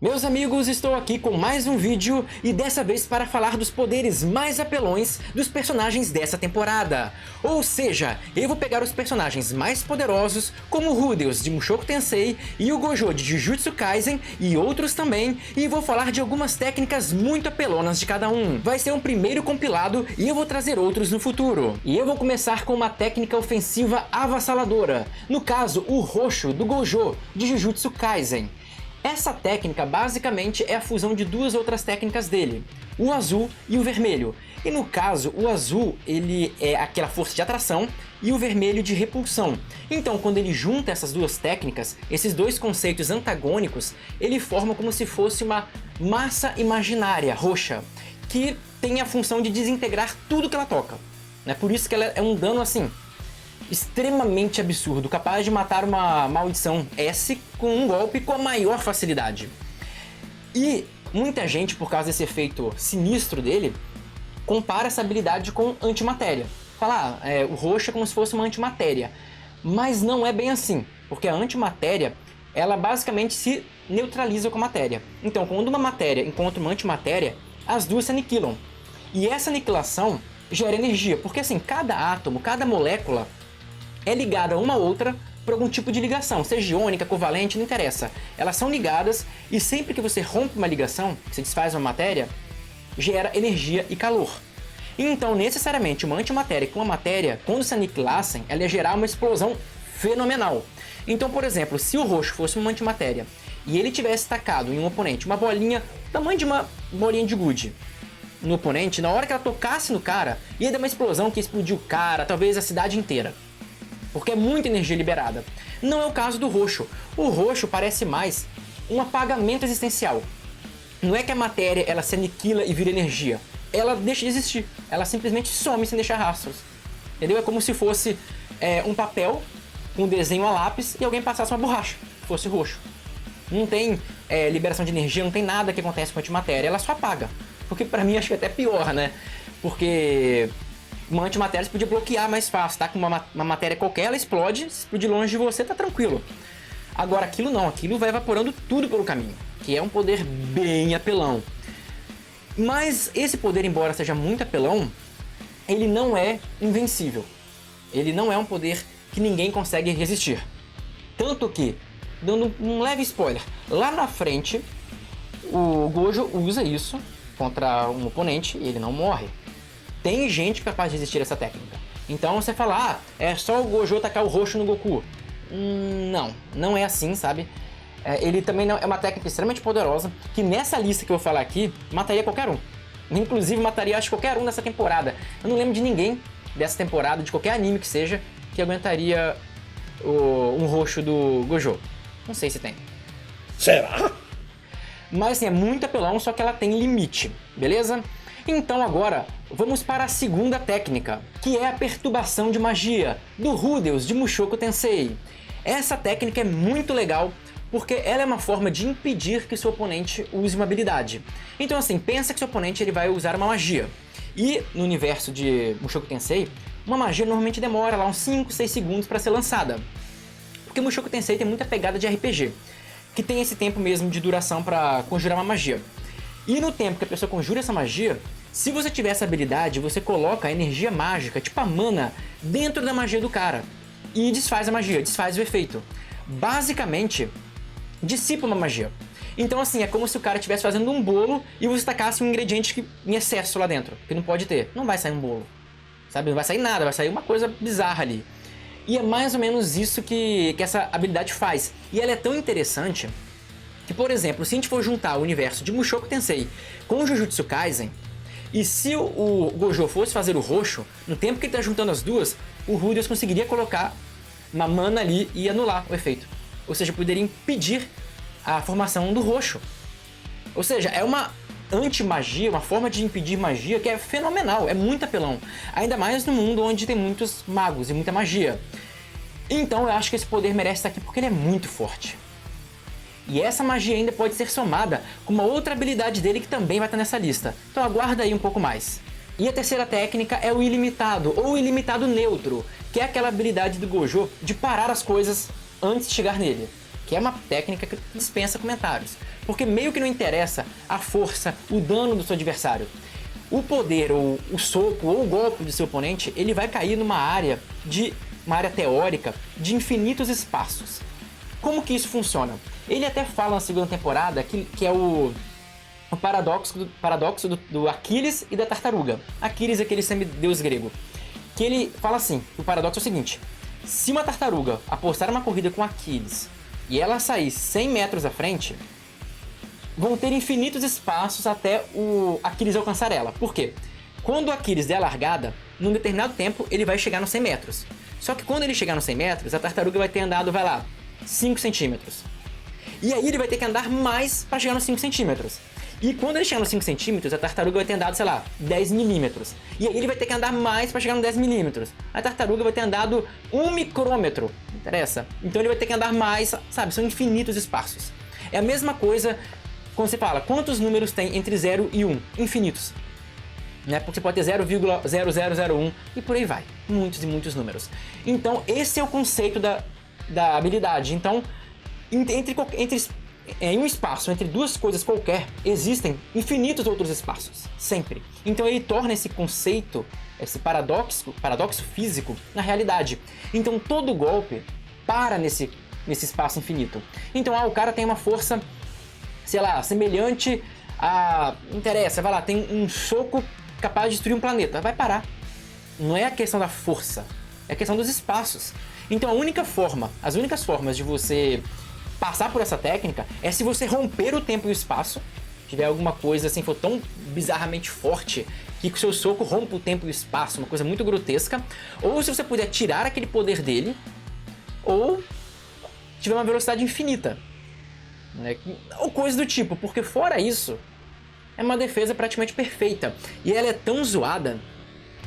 Meus amigos, estou aqui com mais um vídeo e dessa vez para falar dos poderes mais apelões dos personagens dessa temporada. Ou seja, eu vou pegar os personagens mais poderosos, como o Rudeus de Mushoku Tensei e o Gojo de Jujutsu Kaisen e outros também, e vou falar de algumas técnicas muito apelonas de cada um. Vai ser um primeiro compilado e eu vou trazer outros no futuro. E eu vou começar com uma técnica ofensiva avassaladora, no caso o Roxo do Gojo de Jujutsu Kaisen. Essa técnica basicamente é a fusão de duas outras técnicas dele, o azul e o vermelho. E no caso, o azul ele é aquela força de atração e o vermelho de repulsão. Então quando ele junta essas duas técnicas, esses dois conceitos antagônicos, ele forma como se fosse uma massa imaginária roxa, que tem a função de desintegrar tudo que ela toca. Por isso que ela é um dano assim, extremamente absurdo, capaz de matar uma maldição S com um golpe com a maior facilidade. E muita gente, por causa desse efeito sinistro dele, compara essa habilidade com antimatéria. Fala, o roxo é como se fosse uma antimatéria. Mas não é bem assim, porque a antimatéria, ela basicamente se neutraliza com a matéria. Então, quando uma matéria encontra uma antimatéria, as duas se aniquilam. E essa aniquilação gera energia, porque assim, cada átomo, cada molécula é ligada uma a outra por algum tipo de ligação, seja iônica, covalente, não interessa. Elas são ligadas e sempre que você rompe uma ligação, que se desfaz uma matéria, gera energia e calor. Então, necessariamente, uma antimatéria com uma matéria, quando se aniquilassem, ela ia gerar uma explosão fenomenal. Então, por exemplo, se o roxo fosse uma antimatéria e ele tivesse tacado em um oponente uma bolinha, tamanho de uma bolinha de gude, no oponente, na hora que ela tocasse no cara, ia dar uma explosão que explodiu o cara, talvez a cidade inteira. Porque é muita energia liberada. Não é o caso do roxo. O roxo parece mais um apagamento existencial. Não é que a matéria ela se aniquila e vira energia. Ela deixa de existir. Ela simplesmente some sem deixar rastros. Entendeu? É como se fosse um papel com um desenho a lápis e alguém passasse uma borracha, fosse roxo. Não tem liberação de energia, não tem nada que acontece com a antimatéria. Ela só apaga. Porque pra mim acho que é até pior, né? Porque uma antimatéria você podia bloquear mais fácil, tá? Com uma matéria qualquer, ela explode, se explodir longe de você, tá tranquilo. Agora aquilo não, aquilo vai evaporando tudo pelo caminho, que é um poder bem apelão. Mas esse poder, embora seja muito apelão, ele não é invencível. Ele não é um poder que ninguém consegue resistir. Tanto que, dando um leve spoiler, lá na frente, o Gojo usa isso contra um oponente e ele não morre. Tem gente capaz de resistir a essa técnica. Então você fala, é só o Gojo tacar o roxo no Goku. Não é assim, sabe? Ele também não, é uma técnica extremamente poderosa, que nessa lista que eu vou falar aqui, mataria qualquer um. Inclusive mataria, acho, qualquer um dessa temporada. Eu não lembro de ninguém dessa temporada, de qualquer anime que seja, que aguentaria um roxo do Gojo. Não sei se tem. Será? Mas assim, é muito apelão, só que ela tem limite, beleza? Então agora, vamos para a segunda técnica, que é a perturbação de magia, do Rudeus de Mushoku Tensei. Essa técnica é muito legal, porque ela é uma forma de impedir que seu oponente use uma habilidade. Então assim, pensa que seu oponente ele vai usar uma magia. E no universo de Mushoku Tensei, uma magia normalmente demora lá uns 5, 6 segundos para ser lançada. Porque Mushoku Tensei tem muita pegada de RPG, que tem esse tempo mesmo de duração para conjurar uma magia. E no tempo que a pessoa conjura essa magia, se você tiver essa habilidade, você coloca a energia mágica, tipo a mana, dentro da magia do cara. E desfaz a magia, desfaz o efeito. Basicamente, dissipa uma magia. Então assim, é como se o cara estivesse fazendo um bolo e você tacasse um ingrediente em excesso lá dentro, que não pode ter. Não vai sair um bolo, sabe? Não vai sair nada, vai sair uma coisa bizarra ali. E é mais ou menos isso que essa habilidade faz. E ela é tão interessante que, por exemplo, se a gente for juntar o universo de Mushoku Tensei com o Jujutsu Kaisen, e se o Gojo fosse fazer o roxo, no tempo que ele está juntando as duas, o Rudeus conseguiria colocar uma mana ali e anular o efeito. Ou seja, poderia impedir a formação do roxo. Ou seja, é uma anti-magia, uma forma de impedir magia que é fenomenal, é muito apelão. Ainda mais no mundo onde tem muitos magos e muita magia. Então eu acho que esse poder merece estar aqui porque ele é muito forte. E essa magia ainda pode ser somada com uma outra habilidade dele que também vai estar nessa lista. Então aguarda aí um pouco mais. E a terceira técnica é o ilimitado, ou ilimitado neutro, que é aquela habilidade do Gojo de parar as coisas antes de chegar nele. que é uma técnica que dispensa comentários, porque meio que não interessa a força, o dano do seu adversário. O poder, ou o soco, ou o golpe do seu oponente, ele vai cair numa área teórica de infinitos espaços. Como que isso funciona? Ele até fala na segunda temporada que é o paradoxo do Aquiles e da tartaruga. Aquiles é aquele semideus grego. Que ele fala assim, o paradoxo é o seguinte: se uma tartaruga apostar uma corrida com Aquiles e ela sair 100 metros à frente, vão ter infinitos espaços até o Aquiles alcançar ela. Por quê? Quando o Aquiles der a largada, num determinado tempo ele vai chegar nos 100 metros. Só que quando ele chegar nos 100 metros, a tartaruga vai ter andado, 5 centímetros. E aí ele vai ter que andar mais para chegar nos 5 centímetros. E quando ele chegar nos 5 centímetros, a tartaruga vai ter andado, 10 milímetros. E aí ele vai ter que andar mais para chegar nos 10 milímetros. A tartaruga vai ter andado 1 micrômetro. Não interessa. Então ele vai ter que andar mais, são infinitos espaços. É a mesma coisa quando você fala, quantos números tem entre 0 e 1? Infinitos. Né? Porque você pode ter 0,0001 e por aí vai. Muitos e muitos números. Então esse é o conceito da habilidade. Então, em um espaço, entre duas coisas qualquer, existem infinitos outros espaços, sempre. Então ele torna esse conceito, esse paradoxo físico, na realidade. Então todo golpe para nesse espaço infinito. Então o cara tem uma força, semelhante a... Não interessa, tem um soco capaz de destruir um planeta. Vai parar. Não é a questão da força, é a questão dos espaços. Então as únicas formas de você passar por essa técnica é se você romper o tempo e o espaço, tiver alguma coisa assim, for tão bizarramente forte que o seu soco rompa o tempo e o espaço, uma coisa muito grotesca, ou se você puder tirar aquele poder dele, ou tiver uma velocidade infinita, né? Ou coisa do tipo, porque fora isso, é uma defesa praticamente perfeita, e ela é tão zoada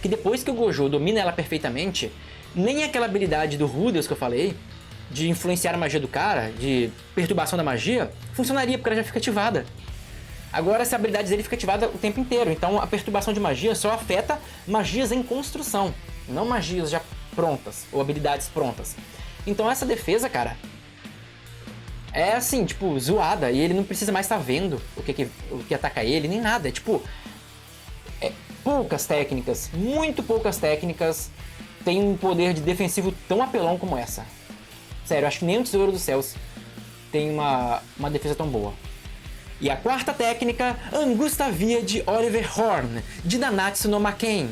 que depois que o Gojo domina ela perfeitamente, nem aquela habilidade do Rudeus que eu falei, de influenciar a magia do cara, de perturbação da magia, funcionaria porque ela já fica ativada. Agora essa habilidade dele fica ativada o tempo inteiro, então a perturbação de magia só afeta magias em construção, não magias já prontas, ou habilidades prontas. Então essa defesa, cara, é assim, zoada, e ele não precisa mais estar vendo o que ataca ele, nem nada, poucas técnicas, muito poucas técnicas têm um poder de defensivo tão apelão como essa. Sério, acho que nem o Tesouro dos Céus tem uma defesa tão boa. E a quarta técnica, Angusta Via de Oliver Horn, de Nanatsu no Maken.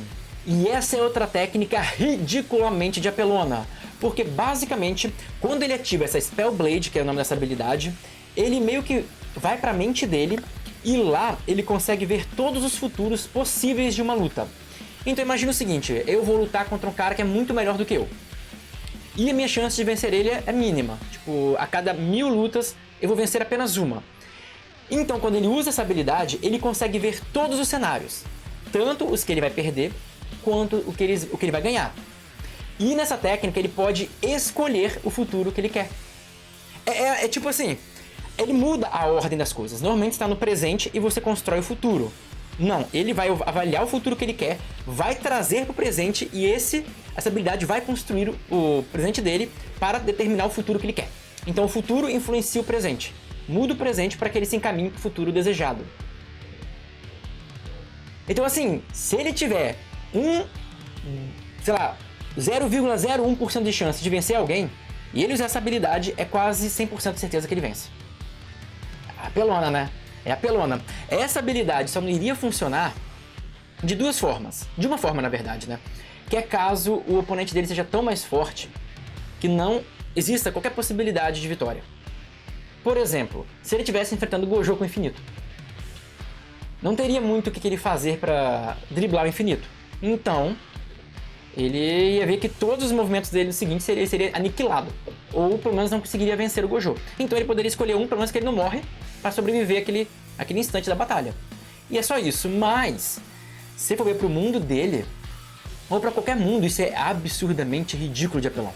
E essa é outra técnica ridiculamente de apelona, porque basicamente, quando ele ativa essa Spell Blade, que é o nome dessa habilidade, ele meio que vai pra mente dele, e lá ele consegue ver todos os futuros possíveis de uma luta. Então imagina o seguinte, eu vou lutar contra um cara que é muito melhor do que eu. E a minha chance de vencer ele é mínima. A cada 1000 lutas, eu vou vencer apenas uma. Então, quando ele usa essa habilidade, ele consegue ver todos os cenários. Tanto os que ele vai perder, quanto o que ele vai ganhar. E nessa técnica, ele pode escolher o futuro que ele quer. É tipo assim, ele muda a ordem das coisas. Normalmente está no presente e você constrói o futuro. Não, ele vai avaliar o futuro que ele quer, vai trazer para o presente e essa habilidade vai construir o presente dele para determinar o futuro que ele quer. Então o futuro influencia o presente. Muda o presente para que ele se encaminhe para o futuro desejado. Então assim, se ele tiver 0,01% de chance de vencer alguém, e ele usar essa habilidade, é quase 100% de certeza que ele vence. Apelona, né? É apelona. Essa habilidade só não iria funcionar de duas formas. De uma forma, na verdade, né? Que é caso o oponente dele seja tão mais forte que não exista qualquer possibilidade de vitória. Por exemplo, se ele estivesse enfrentando o Gojo com o infinito. Não teria muito o que ele fazer para driblar o infinito. Então, ele ia ver que todos os movimentos dele no seguinte seria aniquilado. Ou pelo menos não conseguiria vencer o Gojo. Então ele poderia escolher pelo menos que ele não morre, para sobreviver aquele instante da batalha. E é só isso, mas se for ver pro mundo dele, ou para qualquer mundo, isso é absurdamente ridículo de apelão.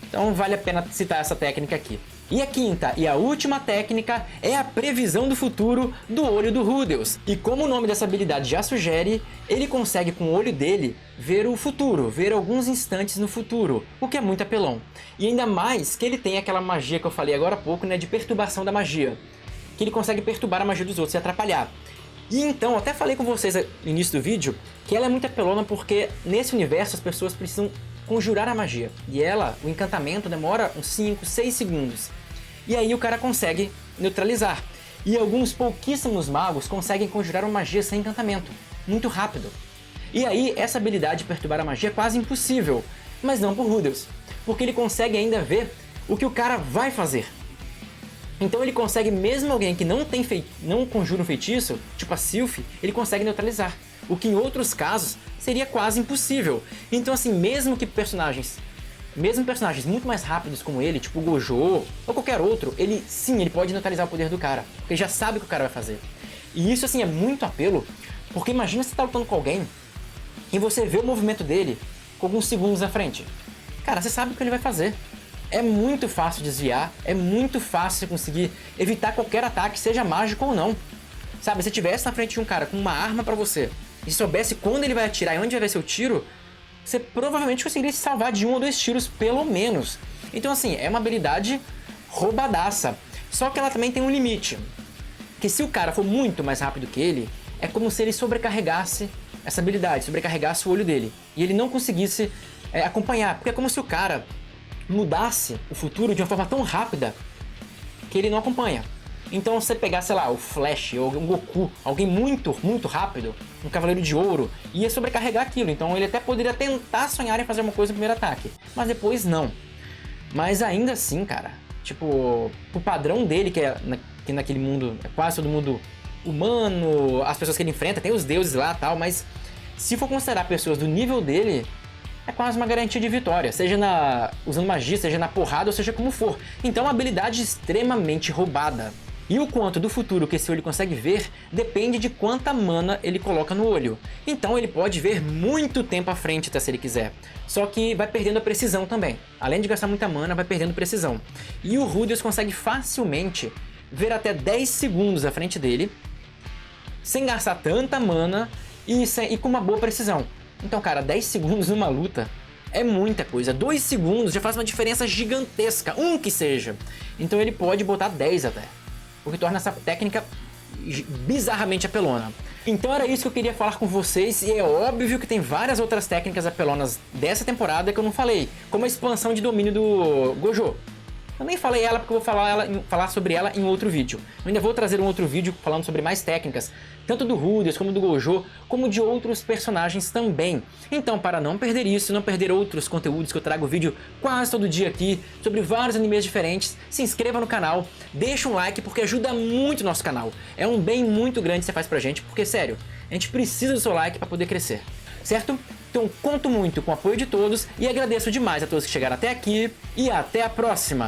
Então vale a pena citar essa técnica aqui. E a quinta e a última técnica é a previsão do futuro do olho do Rudeus. E como o nome dessa habilidade já sugere, ele consegue com o olho dele ver o futuro, ver alguns instantes no futuro, o que é muito apelão. E ainda mais que ele tem aquela magia que eu falei agora há pouco, né, de perturbação da magia. Que ele consegue perturbar a magia dos outros e atrapalhar. E então, até falei com vocês no início do vídeo, que ela é muito apelona porque nesse universo as pessoas precisam conjurar a magia. E ela, o encantamento, demora uns 5, 6 segundos. E aí o cara consegue neutralizar. E alguns pouquíssimos magos conseguem conjurar uma magia sem encantamento, muito rápido. E aí essa habilidade de perturbar a magia é quase impossível, mas não por Rudeus, porque ele consegue ainda ver o que o cara vai fazer. Então ele consegue, mesmo alguém que não conjura um feitiço, tipo a Sylph, ele consegue neutralizar, o que em outros casos seria quase impossível. Então assim, mesmo personagens muito mais rápidos como ele, tipo o Gojo ou qualquer outro, ele pode neutralizar o poder do cara, porque ele já sabe o que o cara vai fazer. E isso assim é muito apelo, porque imagina você tá lutando com alguém e você vê o movimento dele com alguns segundos à frente. Cara, você sabe o que ele vai fazer. É muito fácil desviar, é muito fácil conseguir evitar qualquer ataque, seja mágico ou não. Sabe, se você estivesse na frente de um cara com uma arma pra você e soubesse quando ele vai atirar e onde vai ser o tiro, você provavelmente conseguiria se salvar de 1 ou 2 tiros, pelo menos. Então assim, é uma habilidade roubadaça. Só que ela também tem um limite. Que se o cara for muito mais rápido que ele, é como se ele sobrecarregasse essa habilidade, sobrecarregasse o olho dele. E ele não conseguisse acompanhar. Porque é como se o cara mudasse o futuro de uma forma tão rápida que ele não acompanha. Então se você pegar, sei lá, o Flash ou um Goku, alguém muito, muito rápido, um Cavaleiro de Ouro, ia sobrecarregar aquilo. Então ele até poderia tentar sonhar em fazer uma coisa no primeiro ataque, mas depois não. Mas ainda assim, cara, tipo, o padrão dele, que naquele mundo é quase todo mundo humano, as pessoas que ele enfrenta, tem os deuses lá e tal, mas se for considerar pessoas do nível dele, é quase uma garantia de vitória, seja usando magia, seja na porrada ou seja como for. Então é uma habilidade extremamente roubada. E o quanto do futuro que esse olho consegue ver depende de quanta mana ele coloca no olho. Então ele pode ver muito tempo à frente até se ele quiser. Só que vai perdendo a precisão também. Além de gastar muita mana, vai perdendo precisão. E o Rudeus consegue facilmente ver até 10 segundos à frente dele, sem gastar tanta mana e com uma boa precisão. Então, cara, 10 segundos numa luta é muita coisa. 2 segundos já faz uma diferença gigantesca, que seja. Então ele pode botar 10 até, o que torna essa técnica bizarramente apelona. Então era isso que eu queria falar com vocês, e é óbvio que tem várias outras técnicas apelonas dessa temporada que eu não falei, como a expansão de domínio do Gojo. Eu nem falei ela porque eu vou falar sobre ela em outro vídeo. Eu ainda vou trazer um outro vídeo falando sobre mais técnicas, tanto do Rudeus como do Gojo, como de outros personagens também. Então, para não perder isso, não perder outros conteúdos que eu trago vídeo quase todo dia aqui, sobre vários animes diferentes, se inscreva no canal, deixa um like porque ajuda muito o nosso canal. É um bem muito grande que você faz pra gente, porque sério, a gente precisa do seu like para poder crescer, certo? Então conto muito com o apoio de todos e agradeço demais a todos que chegaram até aqui e até a próxima!